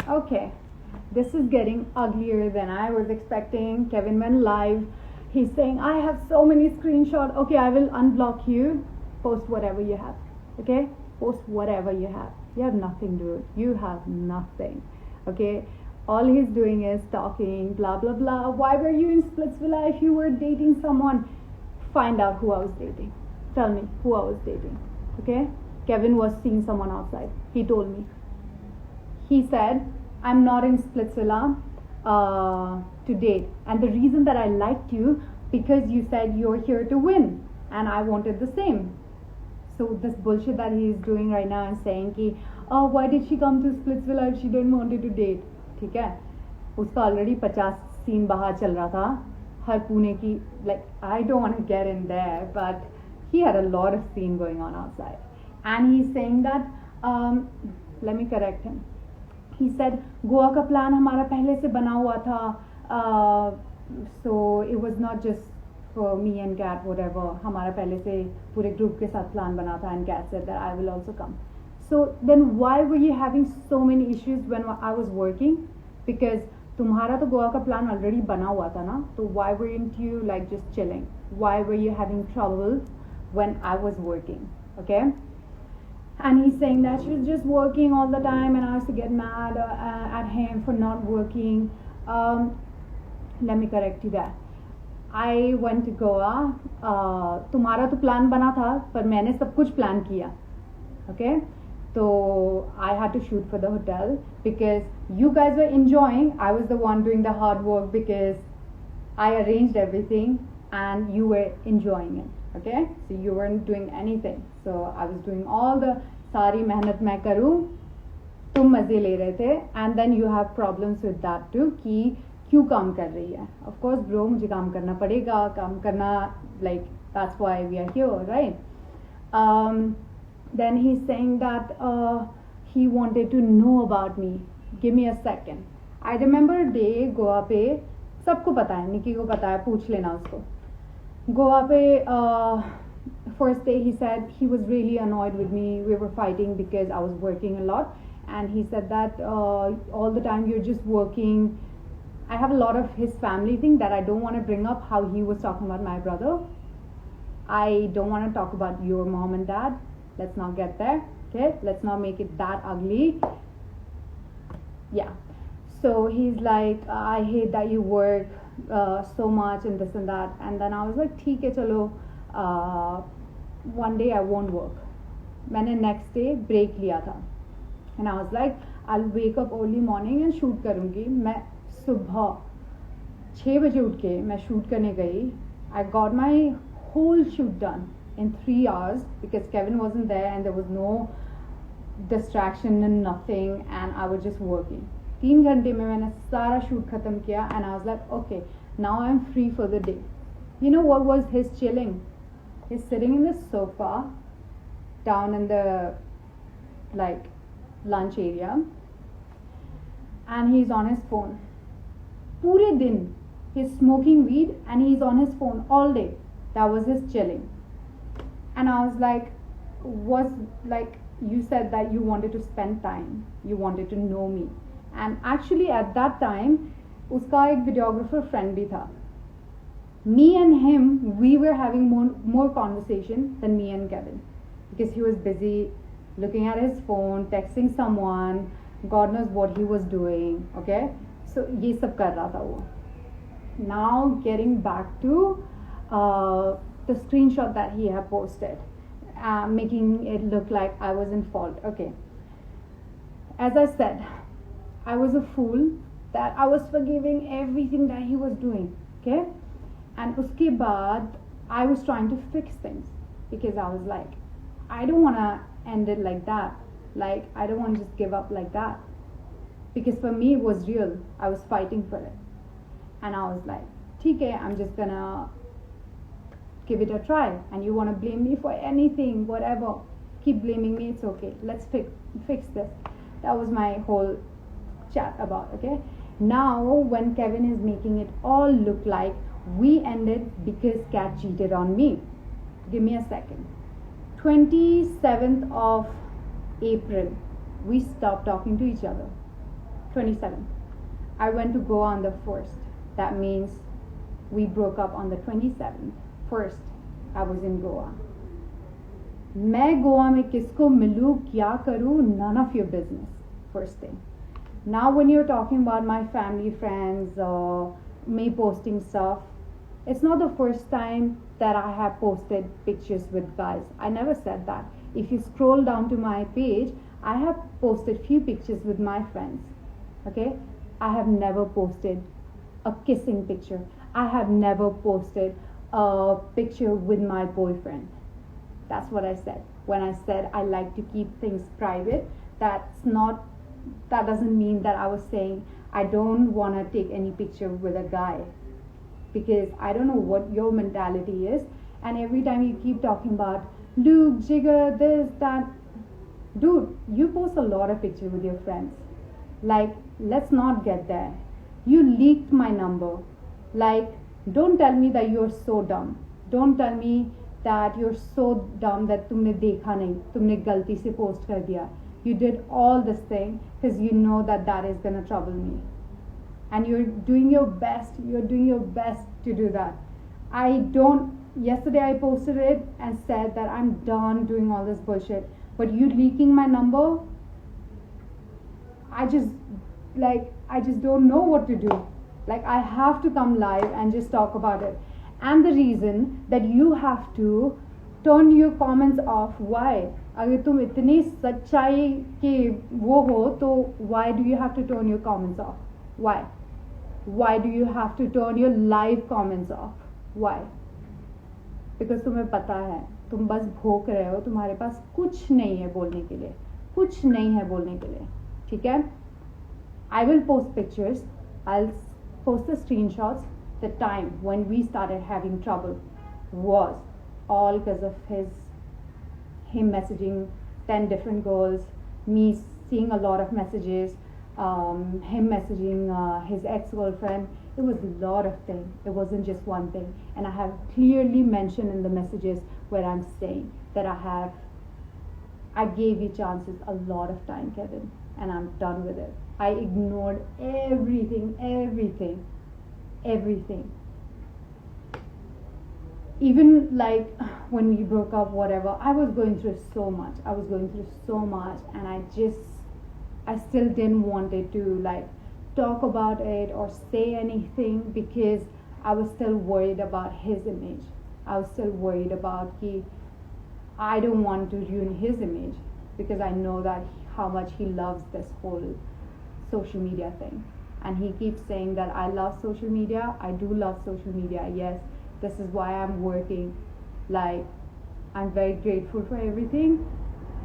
Okay, this is getting uglier than I was expecting. Kevin went live. He's saying, I have so many screenshots. Okay, I will unblock you. Post whatever you have. Okay? Post whatever you have. You have nothing, dude. You have nothing. Okay? All he's doing is talking, blah, blah, blah. Why were you in Splitsvilla if you were dating someone? Find out who I was dating. Tell me who I was dating. Okay? Kevin was seeing someone outside. He told me. He said, I'm not in Splitsvilla to date. And the reason that I liked you, because you said you're here to win. And I wanted the same. So this bullshit that he is doing right now and saying कि why did she come to Splitsvilla if she didn't want to date? ठीक है, उसका already 50 scene बाहर चल रहा था हर पुणे की, like I don't want to get in there, but he had a lot of scene going on outside. And he's saying that let me correct him. He said Goa का plan हमारा पहले से बना हुआ था, so it was not just for me and Kat, whatever. हमारा पहले से पूरे group के साथ plan बना था, and Kat said that I will also come. So then why were you having so many issues when I was working? Because तुम्हारा तो गोवा का plan already बना हुआ था ना, तो why weren't you like just chilling? Why were you having trouble when I was working? Okay? And he's saying that she was just working all the time and I used to get mad at him for not working. Let me correct you that. I went to Goa. तुम्हारा तो plan बना था, पर मैंने सब कुछ plan किया. Okay? So I had to shoot for the hotel because you guys were enjoying. I was the one doing the hard work because I arranged everything and you were enjoying it. Okay? So you weren't doing anything. So I was doing all the सारी मेहनत मैं करूँ, तुम मजे ले रहे थे, and then you have problems with that too कि क्यों काम कर रही है? Of course, bro, मुझे काम करना पड़ेगा, काम करना, like that's why we are here, right? Then he's saying that he wanted to know about me. Give me a second. I remember a day Goa पे, सबको पता है, निकी को पता है, पूछ लेना उसको. गोवा पे first day he said he was really annoyed with me. We were fighting because I was working a lot, and he said that all the time you're just working. I have a lot of his family thing that I don't want to bring up, how he was talking about my brother. I don't want to talk about your mom and dad. Let's not get there. Okay, let's not make it that ugly. Yeah. So he's like, I hate that you work so much and this and that. And then I was like, ठीक है चलो, one day I won't work. मैंने next day break लिया था. And I was like, I'll wake up early morning and shoot करूँगी. मैं सुबह 6 बजे उठ के मैं shoot करने गई. I got my whole shoot done in 3 hours because Kevin wasn't there and there was no distraction and nothing, and I was just working. 3 घंटे में मैंने सारा shoot खत्म किया, and I was like, okay, now I'm free for the day. You know what was his chilling? He's sitting in the sofa down in the like lunch area, and he's on his phone. पूरे दिन he's smoking weed and he's on his phone all day. That was his chilling. And I was like, you said that you wanted to spend time, you wanted to know me. And actually at that time उसका एक videographer friend भी था. Me and him, we were having more conversation than me and Kevin, because he was busy looking at his phone, texting someone, God knows what he was doing. Okay, so ये सब कर रहा था वो. Now getting back to the screenshot that he had posted, making it look like I was in fault. Okay, as I said, I was a fool that I was forgiving everything that he was doing. Okay. And uske baad, I was trying to fix things because I was like, I don't want to end it like that. Like, I don't want to just give up like that. Because for me, it was real. I was fighting for it. And I was like, TK, I'm just gonna give it a try. And you want to blame me for anything, whatever. Keep blaming me, it's okay. Let's fix this. That was my whole chat about, okay? Now, when Kevin is making it all look like we ended because Kat cheated on me. Give me a second. 27th of April, we stopped talking to each other. 27th. I went to Goa on the 1st. That means we broke up on the 27th. First, I was in Goa. मैं गोवा में किसको मिलूं, क्या करूं, none of your business. First thing. Now when you're talking about my family, friends, me posting stuff, it's not the first time that I have posted pictures with guys. I never said that. If you scroll down to my page, I have posted few pictures with my friends. Okay? I have never posted a kissing picture. I have never posted a picture with my boyfriend. That's what I said. When I said I like to keep things private, that doesn't mean that I was saying I don't want to take any picture with a guy, because I don't know what your mentality is, and every time you keep talking about Luke, Jigger, this, that, dude, you post a lot of pictures with your friends. Like, let's not get there. You leaked my number. Like, don't tell me that you're so dumb. Don't tell me that you're so dumb that तुमने देखा नहीं, तुमने गलती से post कर दिया. You did all this thing because you know that is gonna trouble me, and you're doing your best. You're doing your best to do that. Yesterday I posted it and said that I'm done doing all this bullshit. But you leaking my number, I just don't know what to do. Like, I have to come live and just talk about it. And the reason that you have to turn your comments off, why? अगर तुम इतनी सच्चाई के वो हो तो why do you have to turn your comments off? Why? Why do you have to turn your live comments off? Why? Because तुम्हें पता है तुम बस भोंक रहे हो, तुम्हारे पास कुछ नहीं है बोलने के लिए, कुछ नहीं है बोलने के लिए, ठीक है? I will post pictures, I'll post the screenshots. The time when we started having trouble was all because of him messaging 10 different girls, me seeing a lot of messages, him messaging his ex-girlfriend. It was a lot of things. It wasn't just one thing. And I have clearly mentioned in the messages where I'm saying that I gave you chances a lot of time, Kevin, and I'm done with it. I ignored everything. Even like when we broke up, whatever, I was going through so much, and I still didn't want it to like talk about it or say anything, because I was still worried about his image. I was still worried about I don't want to ruin his image, because I know that how much he loves this whole social media thing. And he keeps saying that I love social media. I do love social media, yes. This is why I'm working. Like, I'm very grateful for everything,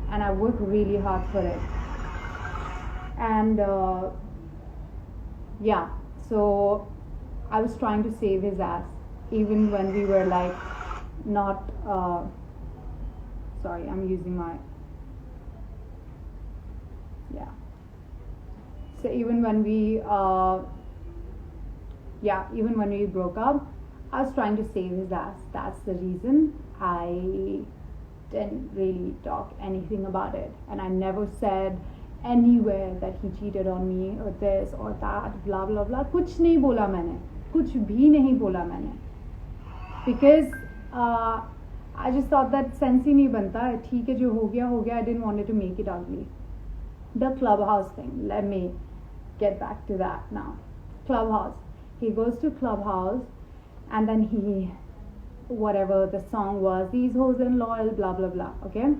and I work really hard for it. And yeah, so I was trying to save his ass, even when we were like not sorry, I'm using my so even when we broke up, I was trying to save his ass. That's the reason I didn't really talk anything about it, and I never said anywhere that he cheated on me or this or that, blah blah blah. कुछ नहीं बोला मैंने, कुछ भी नहीं बोला मैंने, because I just thought that sense ही नहीं बनता है. ठीक है, जो हो गया. I didn't want it to make it ugly. The Clubhouse thing, let me get back to that now. Clubhouse, he goes to Clubhouse, and then whatever the song was, these hoes and loyal, blah blah blah. Okay,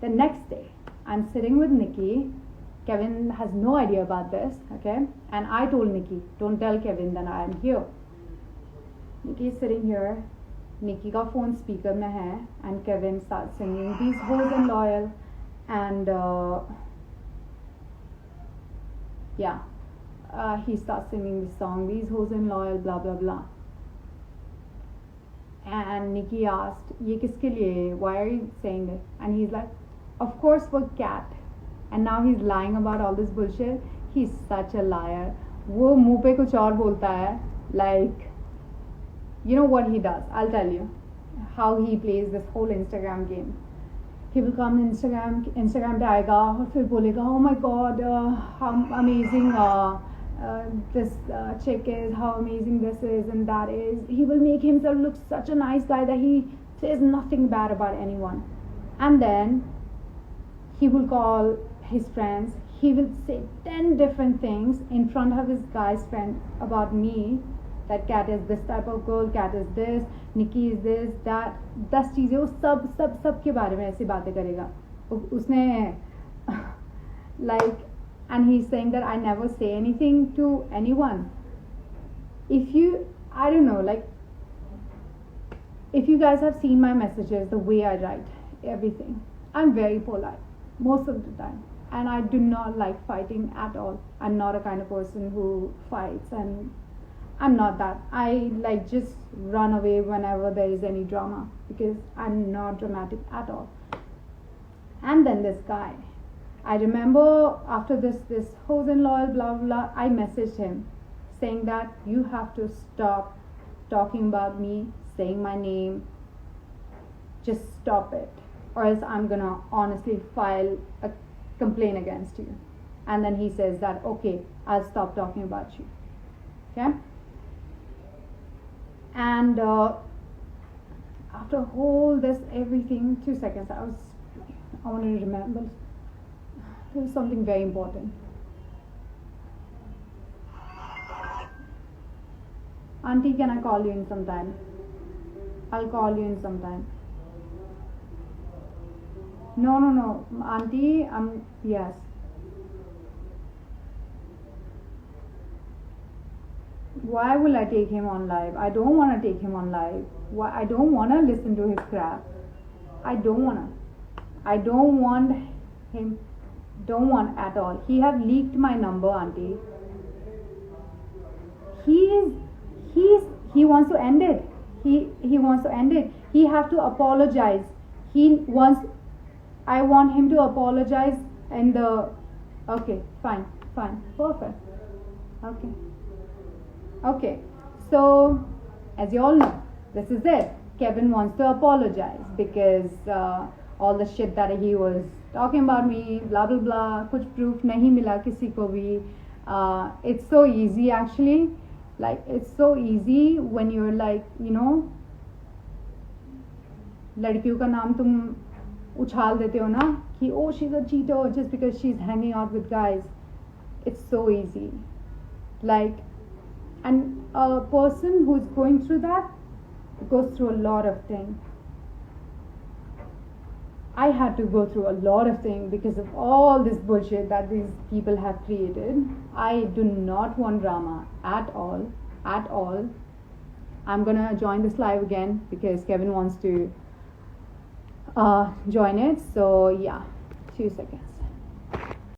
the next day I'm sitting with Nikki. Kevin has no idea about this, okay, and I told Nikki, don't tell Kevin that I am here. Nikki is sitting here, Nikki का phone speaker में है, and Kevin starts singing these hoes and loyal, and he starts singing this song, these hoes and loyal, blah blah blah. And Nikki asked, ये किसके लिए? Why are you saying this? And he's like, of course for Cat. And now he's lying about all this bullshit. He's such a liar. वो मुंह पे कुछ और बोलता है. Like, you know what he does? I'll tell you how he plays this whole Instagram game. he will come Instagram पे आएगा और फिर बोलेगा oh my god how amazing this chick is, how amazing this is and that is. He will make himself look such a nice guy that he says nothing bad about anyone, and then he will call his friends. He will say 10 different things in front of his guy's friend about me, that Cat is this type of girl, Cat is this, Nikki is this, that. 10 चीज़ें वो सब के बारे में ऐसी बातें करेगा उसने like, and he's saying that I never say anything to anyone. If you, I don't know, like, if you guys have seen my messages, the way I write everything, I'm very polite most of the time, and I do not like fighting at all. I'm not a kind of person who fights, and I'm not that. I like just run away whenever there is any drama because I'm not dramatic at all. And then this guy, I remember after this hose and loyal blah blah, I messaged him saying that you have to stop talking about me, saying my name. Just stop it, or else I'm gonna honestly file a complaint against you. And then he says that okay, I'll stop talking about you. Okay. And after all this everything, 2 seconds, I wanted to remember there was something very important. Auntie, can I call you in some time? I'll call you in some time. No, Auntie, yes. Why will I take him on live? I don't want to take him on live. Why? I don't want to listen to his crap. I don't want him. Don't want at all. He have leaked my number, Auntie. He wants to end it. He wants to end it. He have to apologize. I want him to apologize and okay, fine, perfect. Okay, so as you all know, this is it. Kevin wants to apologize because all the shit that he was talking about me, blah blah blah, कुछ proof नहीं मिला किसी को भी. It's so easy actually. Like, it's so easy when you're like, you know, लड़कियों का नाम तुम उछाल देते हो ना कि oh, she's a cheater just because she's hanging out with guys. It's so easy. Like, and a person who's going through that goes through a lot of things. I had to go through a lot of things because of all this bullshit that these people have created. I do not want drama at all. I'm gonna join this live again because Kevin wants to join it. So yeah, 2 seconds.